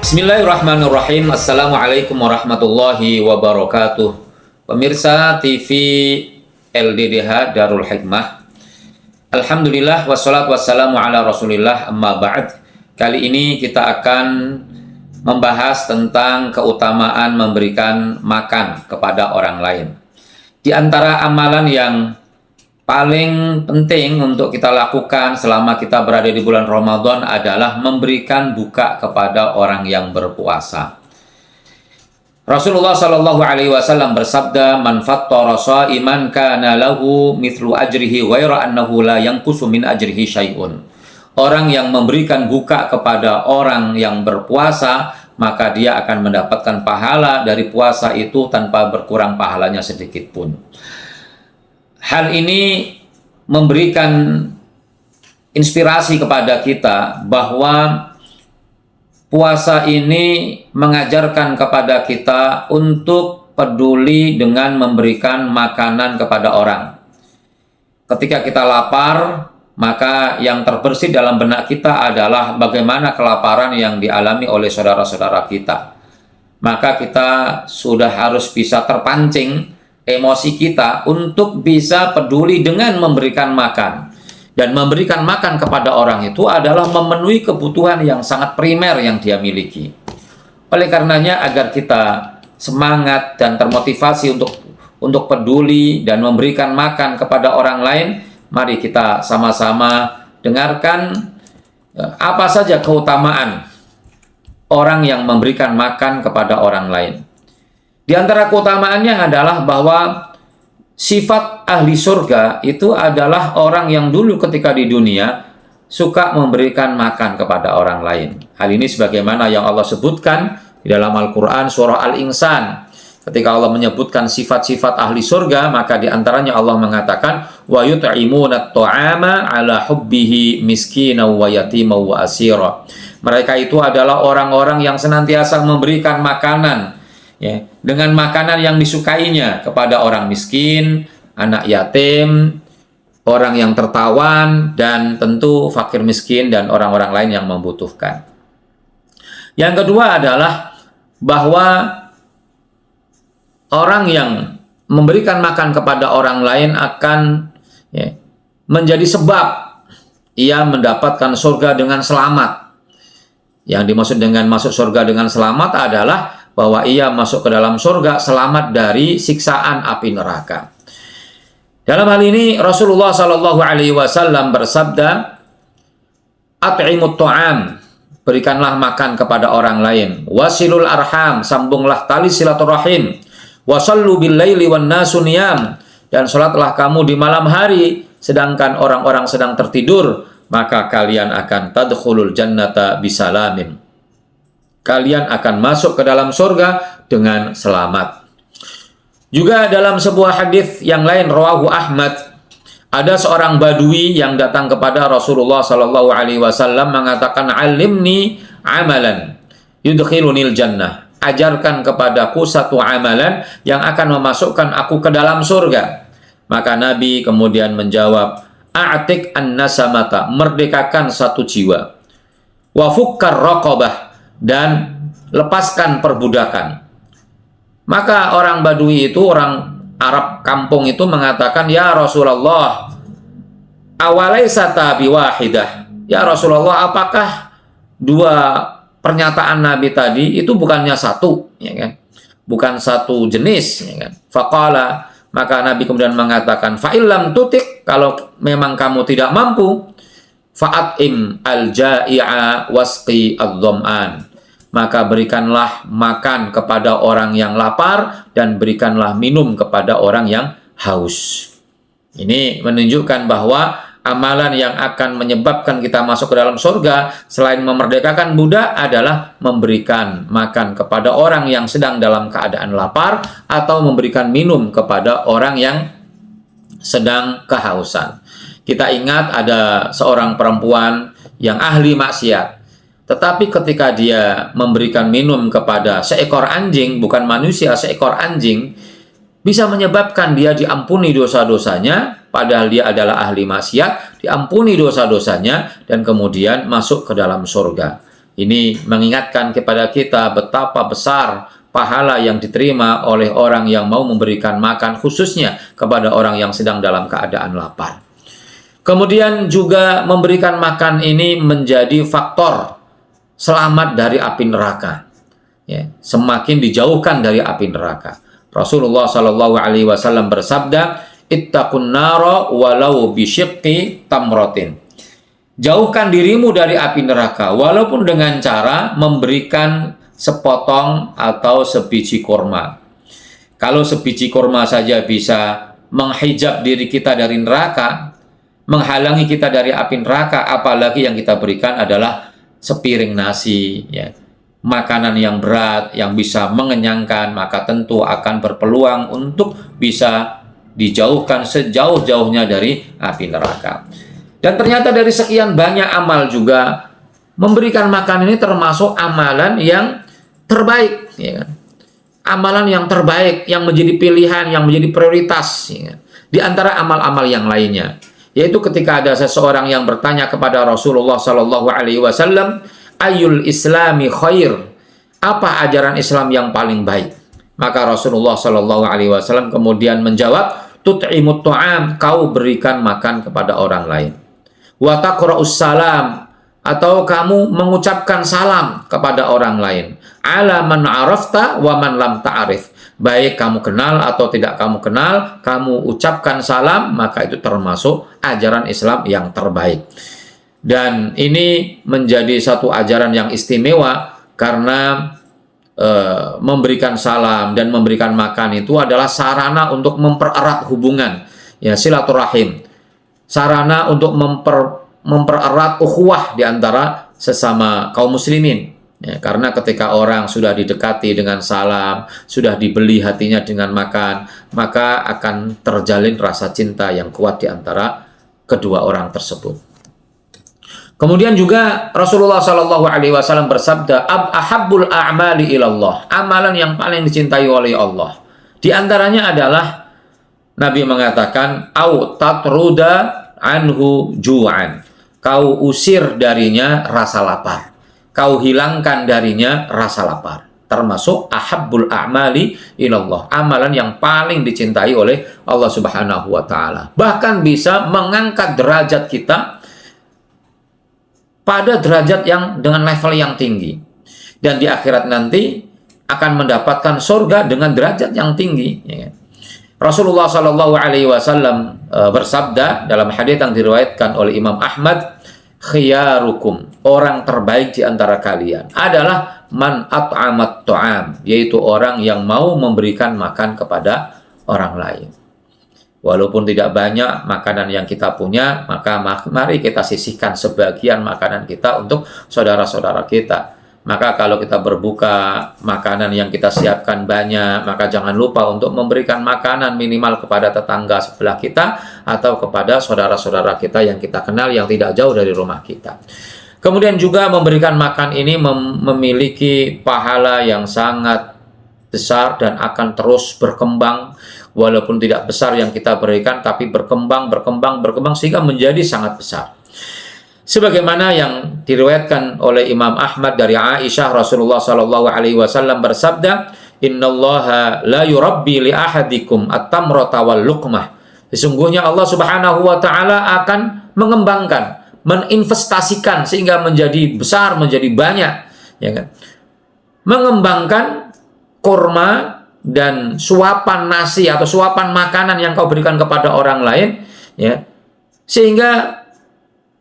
Bismillahirrahmanirrahim. Assalamualaikum warahmatullahi wabarakatuh. Pemirsa TV LDDH Darul Hikmah. Alhamdulillah wassalatu wassalamu ala Rasulillah, amma ba'd. Kali ini kita akan membahas tentang keutamaan memberikan makan kepada orang lain. Di antara amalan yang paling penting untuk kita lakukan selama kita berada di bulan Ramadan adalah memberikan buka kepada orang yang berpuasa. Rasulullah Shallallahu Alaihi Wasallam bersabda, "Man fattara sha'iman kana lahu mithlu ajrihi ghaira annahu la yanqusu min ajrihi syai'un." Orang yang memberikan buka kepada orang yang berpuasa, maka dia akan mendapatkan pahala dari puasa itu tanpa berkurang pahalanya sedikit pun. Hal ini memberikan inspirasi kepada kita bahwa puasa ini mengajarkan kepada kita untuk peduli dengan memberikan makanan kepada orang. Ketika kita lapar, maka yang terbersih dalam benak kita adalah bagaimana kelaparan yang dialami oleh saudara-saudara kita. Maka kita sudah harus bisa terpancing emosi kita untuk bisa peduli dengan memberikan makan. Dan memberikan makan kepada orang itu adalah memenuhi kebutuhan yang sangat primer yang dia miliki. Oleh karenanya, agar kita semangat dan termotivasi untuk peduli dan memberikan makan kepada orang lain, mari kita sama-sama dengarkan apa saja keutamaan orang yang memberikan makan kepada orang lain. Di antara keutamaannya adalah bahwa sifat ahli surga itu adalah orang yang dulu ketika di dunia suka memberikan makan kepada orang lain. Hal ini sebagaimana yang Allah sebutkan di dalam Al-Quran surah Al-Insan. Ketika Allah menyebutkan sifat-sifat ahli surga, maka di antaranya Allah mengatakan, wa yut'imuna at-ta'ama ala hubbihi miskinan wa yatiman wa asira. Mereka itu adalah orang-orang yang senantiasa memberikan makanan, ya, dengan makanan yang disukainya kepada orang miskin, anak yatim, orang yang tertawan, dan tentu fakir miskin dan orang-orang lain yang membutuhkan. Yang kedua adalah bahwa orang yang memberikan makan kepada orang lain akan menjadi sebab ia mendapatkan surga dengan selamat. Yang dimaksud dengan masuk surga dengan selamat adalah bahwa ia masuk ke dalam surga selamat dari siksaan api neraka. Dalam hal ini Rasulullah Shallallahu Alaihi Wasallam bersabda, "At'imut ta'am, berikanlah makan kepada orang lain. Wasilul arham, sambunglah tali silaturahim. Wasallu bil laili wan nasu niyam, dan salatlah kamu di malam hari sedangkan orang-orang sedang tertidur, maka kalian akan tadkhulul jannata bisalamin." Kalian akan masuk ke dalam surga dengan selamat. Juga dalam sebuah hadis yang lain rawahu Ahmad, ada seorang badui yang datang kepada Rasulullah Sallallahu Alaihi Wasallam mengatakan, "Alimni amalan yudkhilunil jannah." Ajarkan kepadaku satu amalan yang akan memasukkan aku ke dalam surga. Maka Nabi kemudian menjawab, "A'tik an-nasamata," merdekakan satu jiwa. "Wa fukkar raqabah," dan lepaskan perbudakan. Maka orang Badui itu, orang Arab kampung itu mengatakan, "Ya Rasulullah, awalaisata biwahidah." Ya Rasulullah, apakah dua pernyataan Nabi tadi itu bukannya satu, ya kan? Bukan satu jenis, ya kan? Faqala, maka Nabi kemudian mengatakan, "Fa'illam tutik," kalau memang kamu tidak mampu, "fa'at'im al-ja'i'a wasqi ad-dham'an," maka berikanlah makan kepada orang yang lapar dan berikanlah minum kepada orang yang haus. Ini menunjukkan bahwa amalan yang akan menyebabkan kita masuk ke dalam surga selain memerdekakan budak adalah memberikan makan kepada orang yang sedang dalam keadaan lapar atau memberikan minum kepada orang yang sedang kehausan. Kita ingat ada seorang perempuan yang ahli maksiat. Tetapi ketika dia memberikan minum kepada seekor anjing, bukan manusia, seekor anjing, bisa menyebabkan dia diampuni dosa-dosanya, padahal dia adalah ahli maksiat, diampuni dosa-dosanya, dan kemudian masuk ke dalam surga. Ini mengingatkan kepada kita betapa besar pahala yang diterima oleh orang yang mau memberikan makan, khususnya kepada orang yang sedang dalam keadaan lapar. Kemudian juga memberikan makan ini menjadi faktor selamat dari api neraka. Ya, semakin dijauhkan dari api neraka. Rasulullah Shallallahu Alaihi Wasallam bersabda, "Ittaqun nara walau bisyiqqi tamratin." Jauhkan dirimu dari api neraka, walaupun dengan cara memberikan sepotong atau sebiji kurma. Kalau sebiji kurma saja bisa menghijab diri kita dari neraka, menghalangi kita dari api neraka, apalagi yang kita berikan adalah sepiring nasi, ya, makanan yang berat, yang bisa mengenyangkan, maka tentu akan berpeluang untuk bisa dijauhkan sejauh-jauhnya dari api neraka. Dan ternyata dari sekian banyak amal juga, memberikan makan ini termasuk amalan yang terbaik, ya kan? Amalan yang terbaik, yang menjadi pilihan, yang menjadi prioritas, ya kan? Di antara amal-amal yang lainnya, yaitu ketika ada seseorang yang bertanya kepada Rasulullah Shallallahu Alaihi Wasallam, "Ayul Islami khair?" Apa ajaran Islam yang paling baik? Maka Rasulullah Shallallahu Alaihi Wasallam kemudian menjawab, "Tut'imut ta'am," kau berikan makan kepada orang lain. "Wa taqra'us salam," atau kamu mengucapkan salam kepada orang lain. "Ala man arafta wa man lam ta'rif." Baik kamu kenal atau tidak kamu kenal, kamu ucapkan salam, maka itu termasuk ajaran Islam yang terbaik. Dan ini menjadi satu ajaran yang istimewa karena memberikan salam dan memberikan makan itu adalah sarana untuk mempererat hubungan, ya, silaturahim. Sarana untuk mempererat ukhuwah di antara sesama kaum muslimin. Ya, karena ketika orang sudah didekati dengan salam, sudah dibeli hatinya dengan makan, maka akan terjalin rasa cinta yang kuat di antara kedua orang tersebut. Kemudian juga Rasulullah Shallallahu Alaihi Wasallam bersabda, "Ahabbul a'mali ilallah," amalan yang paling dicintai oleh Allah. Di antaranya adalah Nabi mengatakan, "Au tatruda anhu ju'an," kau usir darinya rasa lapar, kau hilangkan darinya rasa lapar. Termasuk ahabbul a'mali ilallah, amalan yang paling dicintai oleh Allah Subhanahu wa taala. Bahkan bisa mengangkat derajat kita pada derajat yang dengan level yang tinggi. Dan di akhirat nanti akan mendapatkan surga dengan derajat yang tinggi, ya. Rasulullah Shallallahu Alaihi Wasallam bersabda dalam hadits yang diriwayatkan oleh Imam Ahmad, "Khiyarukum," orang terbaik di antara kalian adalah man at'amat ta'am, yaitu orang yang mau memberikan makan kepada orang lain. Walaupun tidak banyak makanan yang kita punya, maka mari kita sisihkan sebagian makanan kita untuk saudara-saudara kita. Maka kalau kita berbuka, makanan yang kita siapkan banyak, maka jangan lupa untuk memberikan makanan minimal kepada tetangga sebelah kita atau kepada saudara-saudara kita yang kita kenal yang tidak jauh dari rumah kita. Kemudian juga memberikan makan ini memiliki pahala yang sangat besar dan akan terus berkembang. Walaupun tidak besar yang kita berikan, tapi berkembang sehingga menjadi sangat besar. Sebagaimana yang diriwayatkan oleh Imam Ahmad dari Aisyah, Rasulullah Shallallahu Alaihi Wasallam bersabda, "Innallaha la yurabbi li ahadikum at-tamrata wal luqmah." Sesungguhnya Allah Subhanahu wa taala akan mengembangkan, meninvestasikan sehingga menjadi besar, menjadi banyak, ya kan? Mengembangkan kurma dan suapan nasi atau suapan makanan yang kau berikan kepada orang lain, ya, sehingga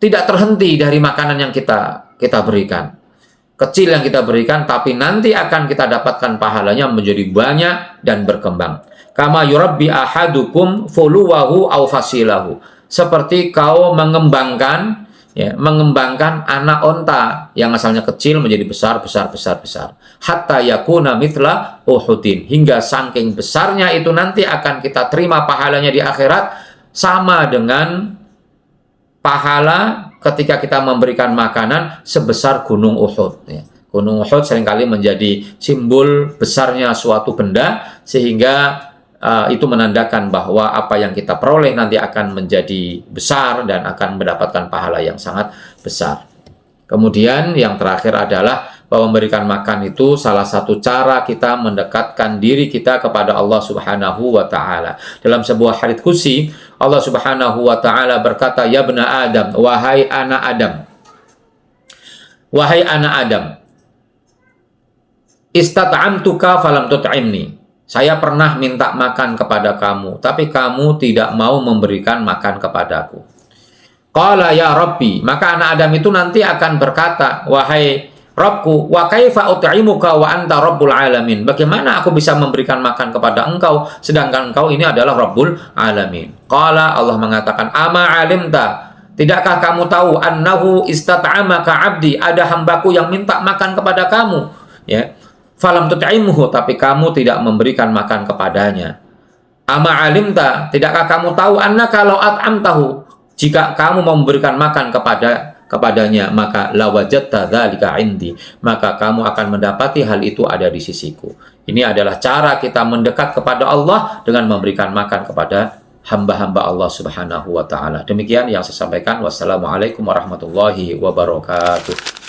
tidak terhenti dari makanan yang kita berikan. Kecil yang kita berikan, tapi nanti akan kita dapatkan pahalanya menjadi banyak dan berkembang. Kama yurabbi ahadukum fuluwahu aw fasilahu. Seperti kau mengembangkan, ya, mengembangkan anak onta yang asalnya kecil menjadi besar. Hatta yakuna mithla Uhudin. Hingga saking besarnya itu nanti akan kita terima pahalanya di akhirat sama dengan pahala ketika kita memberikan makanan sebesar gunung Uhud. Ya. Gunung Uhud seringkali menjadi simbol besarnya suatu benda, sehingga itu menandakan bahwa apa yang kita peroleh nanti akan menjadi besar dan akan mendapatkan pahala yang sangat besar. Kemudian yang terakhir adalah bahwa memberikan makan itu salah satu cara kita mendekatkan diri kita kepada Allah Subhanahu wa taala. Dalam sebuah hadits qudsi, Allah Subhanahu wa taala berkata, "Ya bna Adam, wahai anak Adam. Wahai anak Adam, istat'amtuka falam tut'imni." Saya pernah minta makan kepada kamu, tapi kamu tidak mau memberikan makan kepadaku. Qala ya Rabbi, maka anak Adam itu nanti akan berkata, wahai Rabbku, wa kaifa ut'imuka wa anta Rabbul alamin. Bagaimana aku bisa memberikan makan kepada engkau sedangkan engkau ini adalah Rabbul alamin. Qala, Allah mengatakan, ama alimta, tidakkah kamu tahu annahu istat'amaka 'abdi, ada hambaku yang minta makan kepada kamu, ya. Falam tut'imuhu, tapi kamu tidak memberikan makan kepadanya. Ama alimta, tidakkah kamu tahu annaka law at'amtahu, jika kamu memberikan makan kepadanya, maka lawajadta dzalika indi, maka kamu akan mendapati hal itu ada di sisiku. Ini adalah cara kita mendekat kepada Allah dengan memberikan makan kepada hamba-hamba Allah Subhanahu wa taala. Demikian yang saya sampaikan. Wassalamualaikum warahmatullahi wabarakatuh.